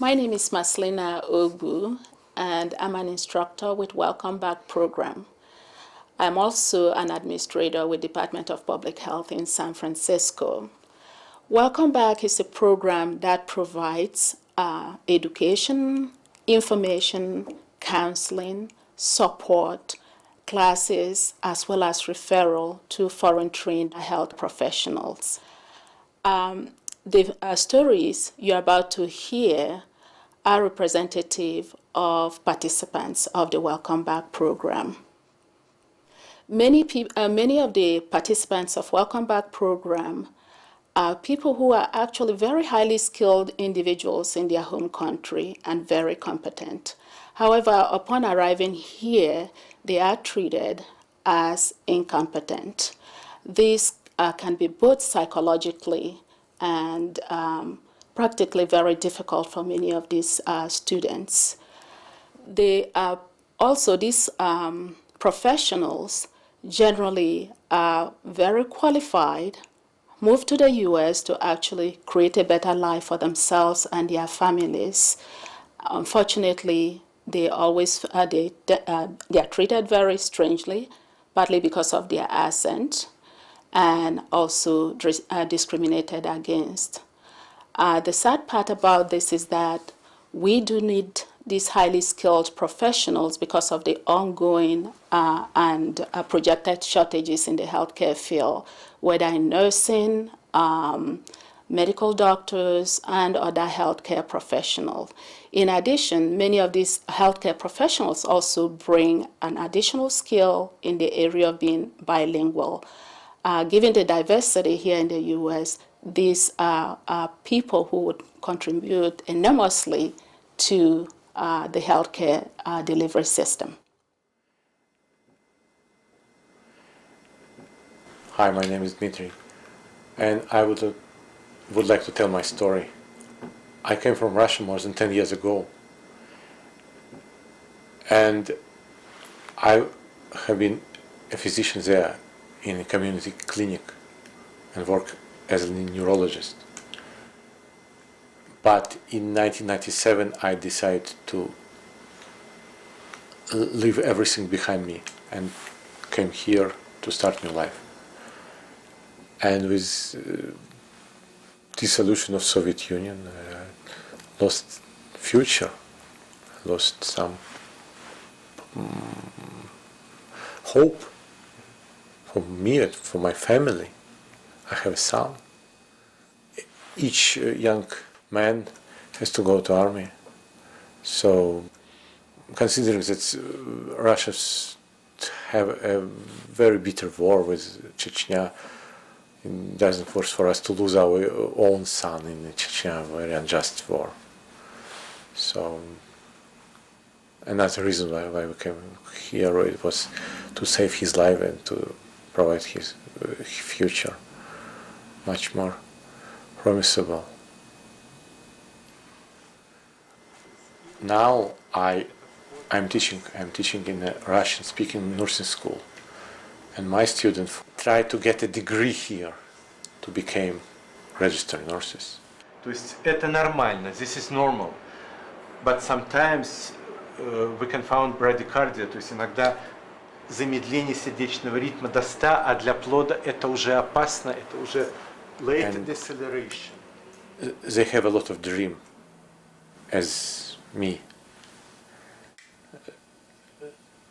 My name is Maslina Ogbu, and I'm an instructor with Welcome Back program. I'm also an administrator with Department of Public Health in San Francisco. Welcome Back is a program that provides education, information, counseling, support, classes, as well as referral to foreign-trained health professionals. The stories you're about to hear are representative of participants of the Welcome Back program. Many of the participants of Welcome Back program are people who are actually very highly skilled individuals in their home country and very competent. However, upon arriving here, they are treated as incompetent. This can be both psychologically and practically very difficult for many of these students. They are also, these professionals generally are very qualified, move to the U.S. to actually create a better life for themselves and their families. Unfortunately, they always they are treated very strangely, partly because of their accent, and also discriminated against. The sad part about this is that we do need these highly skilled professionals because of the ongoing and projected shortages in the healthcare field, whether in nursing, medical doctors, and other healthcare professionals. In addition, many of these healthcare professionals also bring an additional skill in the area of being bilingual. Given the diversity here in the U.S., these are people who would contribute enormously to the healthcare delivery system. Hi, my name is Dmitry, and I would like to tell my story. I came from Russia more than 10 years ago, and I have been a physician there in a community clinic and work as a neurologist. But in 1997 I decided to leave everything behind me and came here to start my life. And with dissolution of Soviet Union, lost future, lost some hope for me and for my family. I have a son. Each young man has to go to army. So, considering that Russians have a very bitter war with Chechnya, it doesn't force for us to lose our own son in Chechnya, a very unjust war. So, another reason why we came here, it was to save his life and to provide his future much more promisable. Now I'm teaching in a Russian-speaking nursing school, and my students try to get a degree here to become registered nurses. То есть это нормально, this is normal. But sometimes we can found bradycardia, то есть иногда замедление сердечного ритма до 100, а для плода это уже опасно, это уже late deceleration. They have a lot of dream, as me,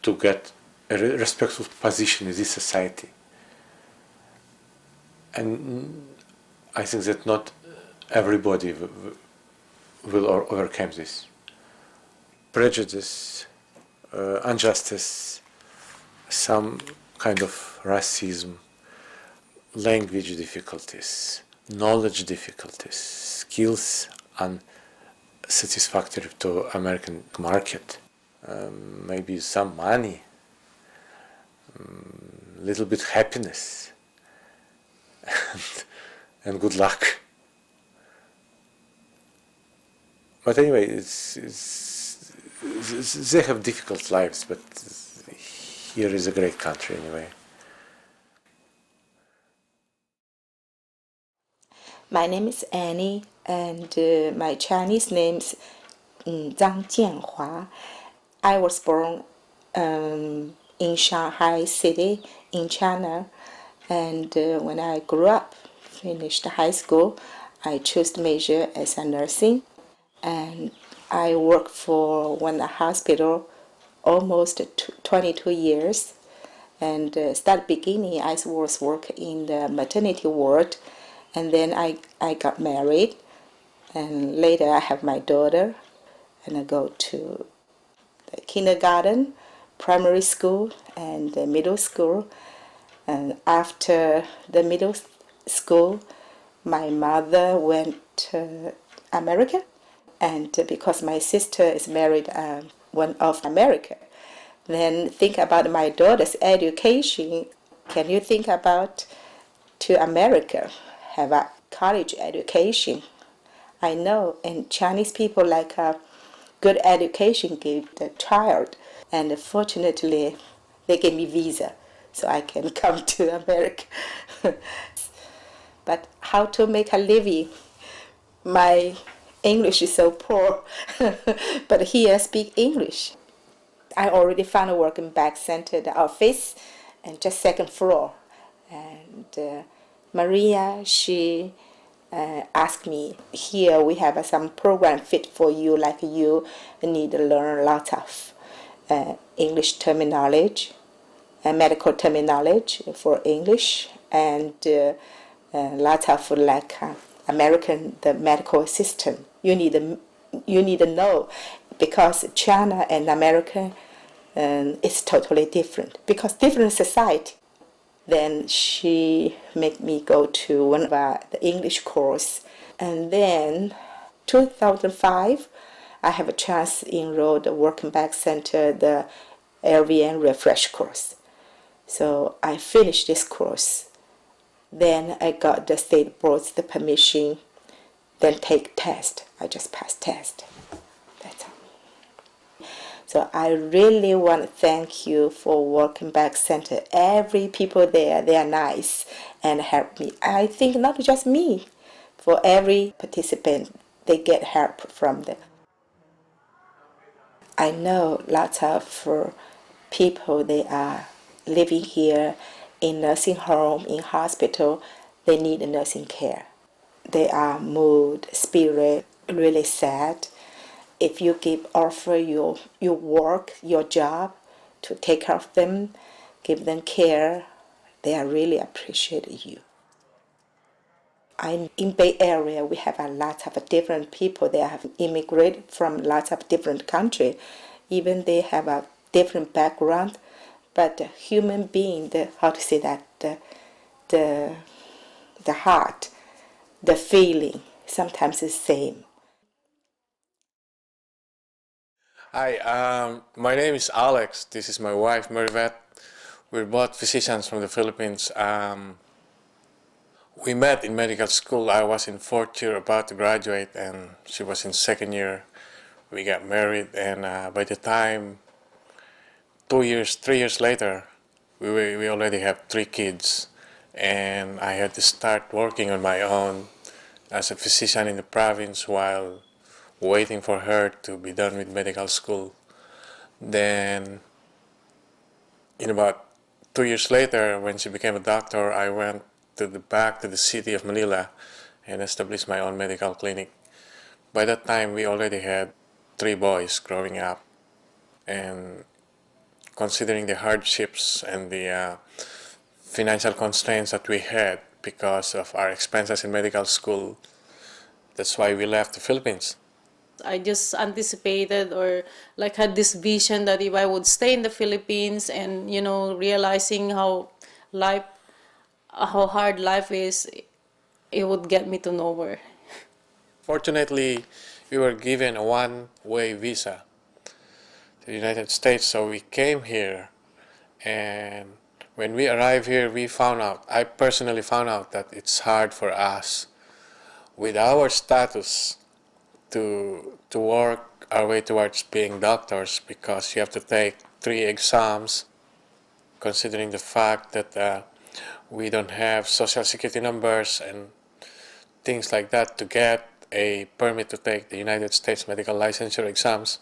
to get a respectful position in this society. And I think that not everybody will overcome this. Prejudice, injustice, some kind of racism, language difficulties, knowledge difficulties, skills unsatisfactory to American market, maybe some money, little bit happiness, and good luck. But anyway, they have difficult lives, but here is a great country anyway. My name is Annie, and my Chinese name is Zhang Jianhua. I was born in Shanghai City in China, and when I grew up, finished high school, I chose to major as a nursing, and I worked for one hospital almost 22 years. And start beginning, I was working in the maternity ward, and then I got married, and later I have my daughter, and I go to the kindergarten, primary school, and the middle school. And after the middle school, my mother went to America, and because my sister is married one of America, then think about my daughter's education. Can you think about to America, have a college education? I know, and Chinese people like a good education give the child, and fortunately, they gave me visa, so I can come to America. But how to make a living? My English is so poor, but here I speak English. I already found a working back center, the office, and just second floor. And Maria, she asked me, here we have some program fit for you, like you need to learn lots of English terminology, medical terminology for English, and lots of like American the medical system. You need to know, because China and America is totally different, because different society. Then she made me go to one of the English course, and then 2005 I have a chance to enroll the Working Back Center, the LVN refresh course. So I finished this course. Then I got the state board's the permission, then take test. I just passed test. That's all. So I really want to thank you for Working Back Center. Every people there, they are nice and help me. I think not just me, for every participant, they get help from them. I know lots of people, they are living here in nursing home, in hospital, they need nursing care. They are mood, spirit, really sad. If you offer your work, your job, to take care of them, give them care, they are really appreciate you. In Bay Area, we have a lot of different people. They have immigrated from lots of different countries. Even they have a different background, but the human being, how to say that, the heart, the feeling, sometimes is the same. Hi, my name is Alex. This is my wife, Mervet. We're both physicians from the Philippines. We met in medical school. I was in fourth year about to graduate, and she was in second year. We got married, and by the time 3 years later, we already have 3 kids, and I had to start working on my own as a physician in the province while waiting for her to be done with medical school. Then, in about 2 years later, when she became a doctor, I went back to the city of Manila and established my own medical clinic. By that time, we already had 3 boys growing up, and considering the hardships and the financial constraints that we had because of our expenses in medical school, that's why we left the Philippines. I just anticipated or like had this vision that if I would stay in the Philippines and realizing how hard life is, it would get me to nowhere. Fortunately, we were given a one-way visa to the United States, so we came here, and when we arrived here, I personally found out that it's hard for us with our status to work our way towards being doctors, because you have to take 3 exams, considering the fact that we don't have social security numbers, and things like that to get a permit to take the United States medical licensure exams,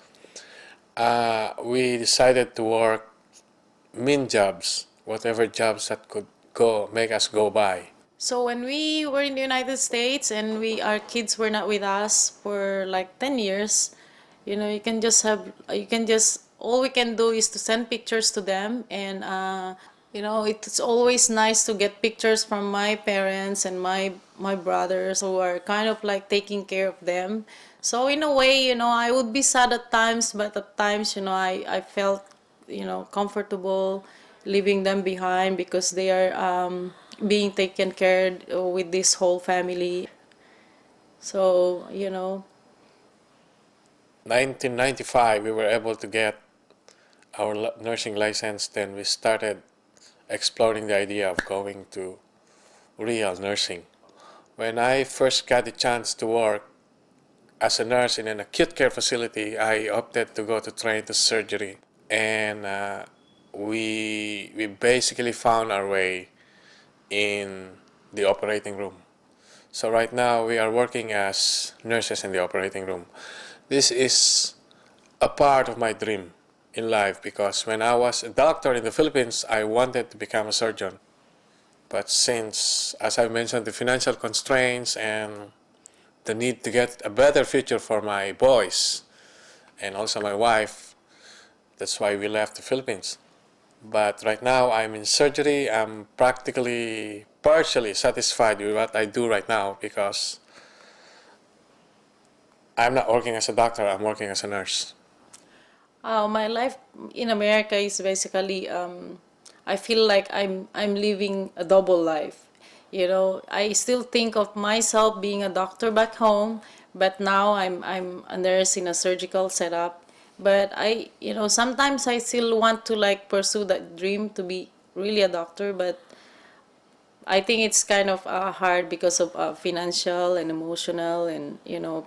we decided to work mean jobs, whatever jobs that could make us go by. So when we were in the United States and our kids were not with us for like 10 years, all we can do is to send pictures to them. And, it's always nice to get pictures from my parents and my brothers who are kind of like taking care of them. So in a way, I would be sad at times, but at times, I felt, comfortable leaving them behind because they are being taken care of with this whole family. So, 1995, we were able to get our nursing license. Then we started exploring the idea of going to real nursing. When I first got the chance to work as a nurse in an acute care facility, I opted to go to train to surgery. And we basically found our way in the operating room. So right now we are working as nurses in the operating room. This is a part of my dream in life because when I was a doctor in the Philippines, I wanted to become a surgeon. But since, as I mentioned, the financial constraints and the need to get a better future for my boys and also my wife, that's why we left the Philippines. But right now I'm in surgery. I'm partially satisfied with what I do right now because I'm not working as a doctor, I'm working as a nurse. My life in America is basically, I feel like I'm living a double life. I still think of myself being a doctor back home, but now I'm a nurse in a surgical setup. But sometimes I still want to like pursue that dream to be really a doctor, but I think it's kind of hard because of financial and emotional and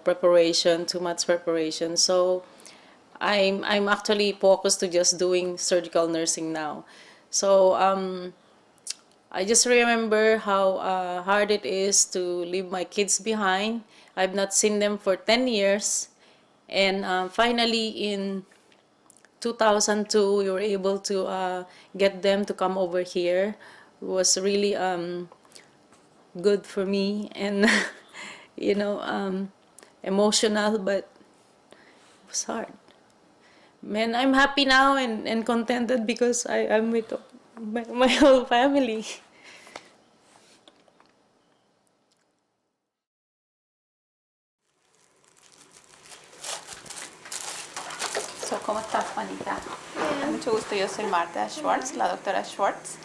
preparation, too much preparation. So I'm actually focused to just doing surgical nursing now. So I just remember how hard it is to leave my kids behind. I've not seen them for 10 years. And finally, in 2002, we were able to get them to come over here. It was really good for me and, emotional, but it was hard. Man, I'm happy now and contented because I'm with my whole family. So, ¿cómo estás, Juanita? Mucho gusto, yo soy Marta Schwartz, la doctora Schwartz.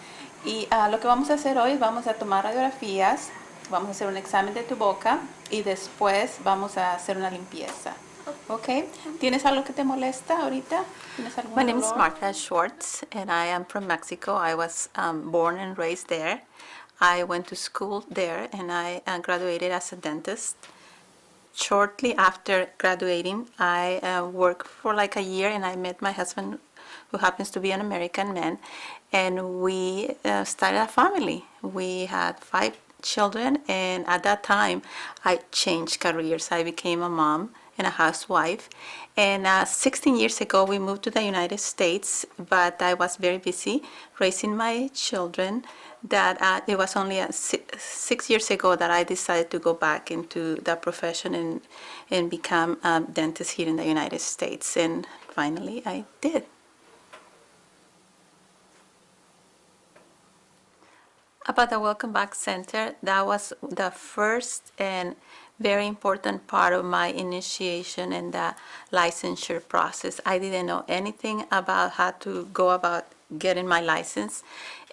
Y lo que vamos a hacer hoy, vamos a tomar radiografías, vamos a hacer un examen de tu boca y después vamos a hacer una limpieza. Okay. ¿Tienes algo que te molesta ahorita? ¿Tienes algún My name is dolor? Marta Schwartz, and I am from Mexico. I was born and raised there. I went to school there, and I graduated as a dentist. Shortly after graduating, I worked for like a year, and I met my husband, who happens to be an American man, and we started a family. We had 5 children, and at that time, I changed careers. I became a mom and a housewife. And 16 years ago, we moved to the United States, but I was very busy raising my children that it was only 6 years ago that I decided to go back into the profession and become a dentist here in the United States. And finally, I did. About the Welcome Back Center, that was the first and very important part of my initiation in the licensure process. I didn't know anything about how to go about getting my license,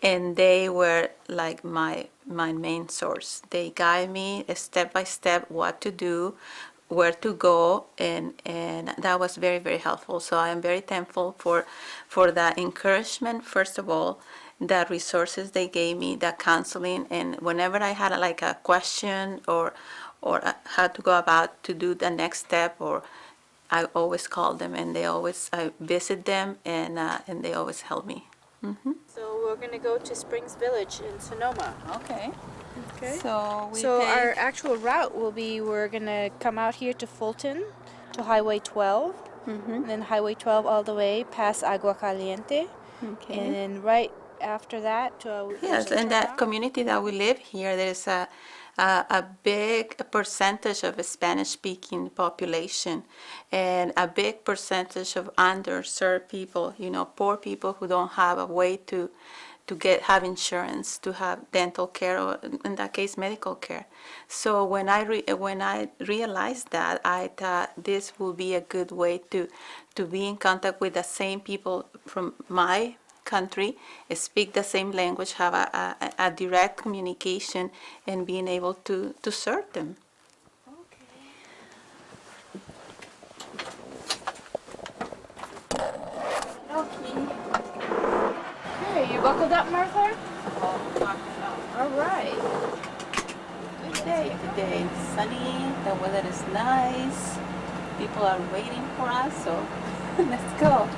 and they were like my main source. They guide me step by step what to do, where to go, and that was very, very helpful. So I am very thankful for the encouragement, first of all, the resources they gave me, the counseling, and whenever I had like a question or how to go about to do the next step, or I always call them, and I visit them, and they always help me. So we're going to go to Springs Village in Sonoma. Okay. Okay. So we So take, our actual route will be we're gonna come out here to Fulton, to Highway 12, and then Highway 12 all the way past Agua Caliente, okay. and then right after that, there's Yes, a in that turnout. community that we live here, there's a big percentage of a Spanish-speaking population and a big percentage of underserved people, poor people who don't have a way to have insurance, to have dental care, or in that case, medical care. So when I realized that, I thought this would be a good way to be in contact with the same people from my country, speak the same language, have a direct communication, and being able to serve them. Okay, you buckled up, Martha? All right. Good day today. It's sunny, the weather is nice. People are waiting for us, so let's go.